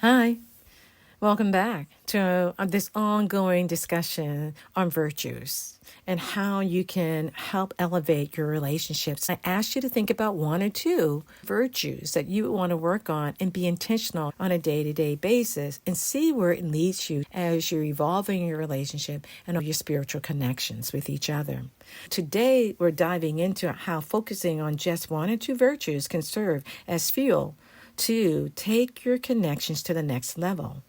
Hi, welcome back to this ongoing discussion on virtues and how you can help elevate your relationships. I asked you to think about one or two virtues that you want to work on and be intentional on a day-to-day basis and see where it leads you as you're evolving your relationship and your spiritual connections with each other. Today, we're diving into how focusing on just one or two virtues can serve as fuel to take your connections to the next level.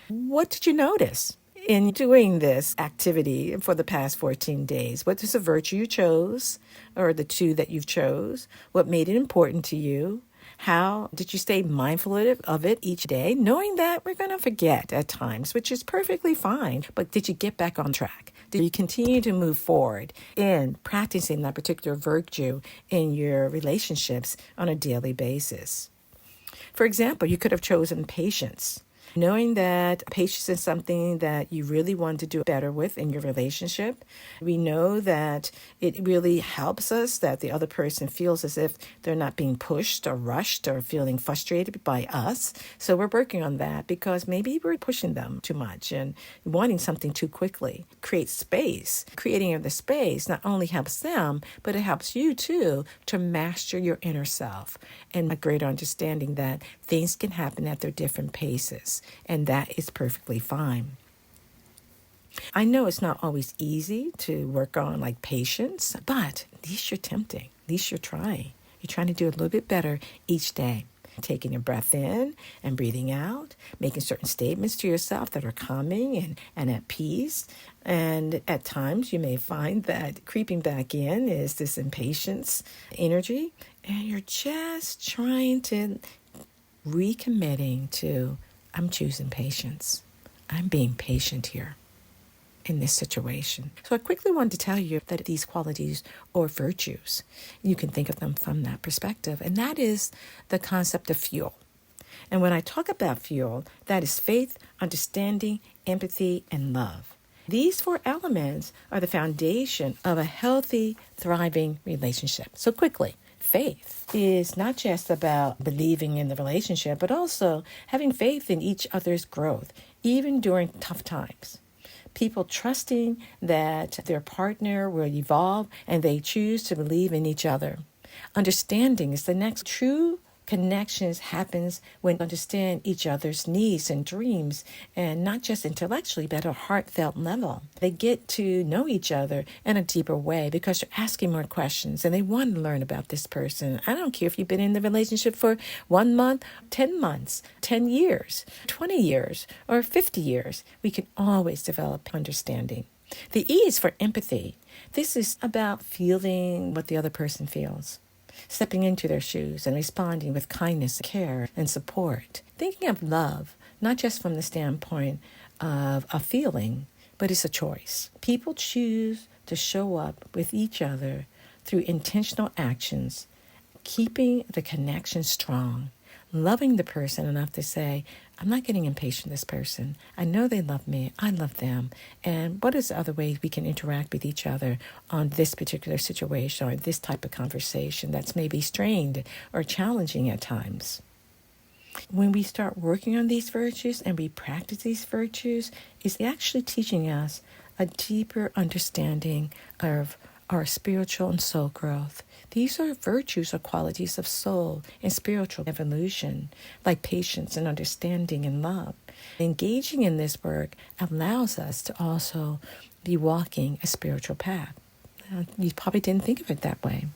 What did you notice in doing this activity for the past 14 days? What is the virtue you chose, or the two that you've chose? What made it important to you? How did you stay mindful of it each day, knowing that we're going to forget at times, which is perfectly fine, but did you get back on track? Did you continue to move forward in practicing that particular virtue in your relationships on a daily basis? For example, you could have chosen patience. Knowing that patience is something that you really want to do better with in your relationship. We know that it really helps us that the other person feels as if they're not being pushed or rushed or feeling frustrated by us. So we're working on that because maybe we're pushing them too much and wanting something too quickly. Create space. Creating of the space not only helps them, but it helps you too to master your inner self and a greater understanding that things can happen at their different paces. And that is perfectly fine. I know it's not always easy to work on like patience, but at least you're attempting. At least you're trying. You're trying to do a little bit better each day. Taking a breath in and breathing out, making certain statements to yourself that are calming and at peace. And at times you may find that creeping back in is this impatience energy, and you're just trying to recommitting to, I'm choosing patience. I'm being patient here in this situation. So I quickly wanted to tell you that these qualities or virtues, you can think of them from that perspective. And that is the concept of F.U.E.L. And when I talk about F.U.E.L, that is faith, understanding, empathy, and love. These four elements are the foundation of a healthy, thriving relationship. So quickly, faith is not just about believing in the relationship, but also having faith in each other's growth, even during tough times. People trusting that their partner will evolve and they choose to believe in each other. Understanding is the next. True connections happens when understand each other's needs and dreams, and not just intellectually, but at a heartfelt level. They get to know each other in a deeper way because they're asking more questions and they want to learn about this person. I don't care if you've been in the relationship for 1 month, 10 months, 10 years, 20 years, or 50 years. We can always develop understanding. The E is for empathy. This is about feeling what the other person feels. Stepping into their shoes and responding with kindness, care, and support. Thinking of love, not just from the standpoint of a feeling, but it's a choice. People choose to show up with each other through intentional actions, keeping the connection strong, loving the person enough to say, I'm not getting impatient with this person. I know they love me. I love them. And what is the other ways we can interact with each other on this particular situation or this type of conversation that's maybe strained or challenging at times? When we start working on these virtues and we practice these virtues, it's actually teaching us a deeper understanding of our spiritual and soul growth. These are virtues or qualities of soul and spiritual evolution, like patience and understanding and love. Engaging in this work allows us to also be walking a spiritual path. You probably didn't think of it that way.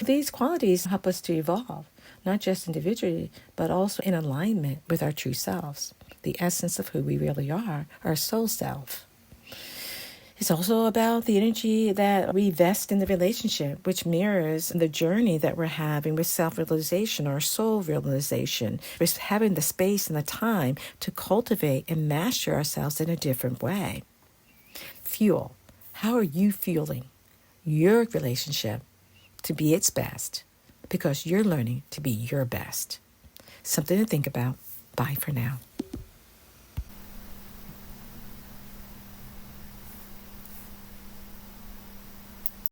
These qualities help us to evolve, not just individually, but also in alignment with our true selves, the essence of who we really are, our soul self. It's also about the energy that we invest in the relationship, which mirrors the journey that we're having with self-realization or soul realization. We're having the space and the time to cultivate and master ourselves in a different way. F.U.E.L. How are you fueling your relationship to be its best? Because you're learning to be your best. Something to think about. Bye for now.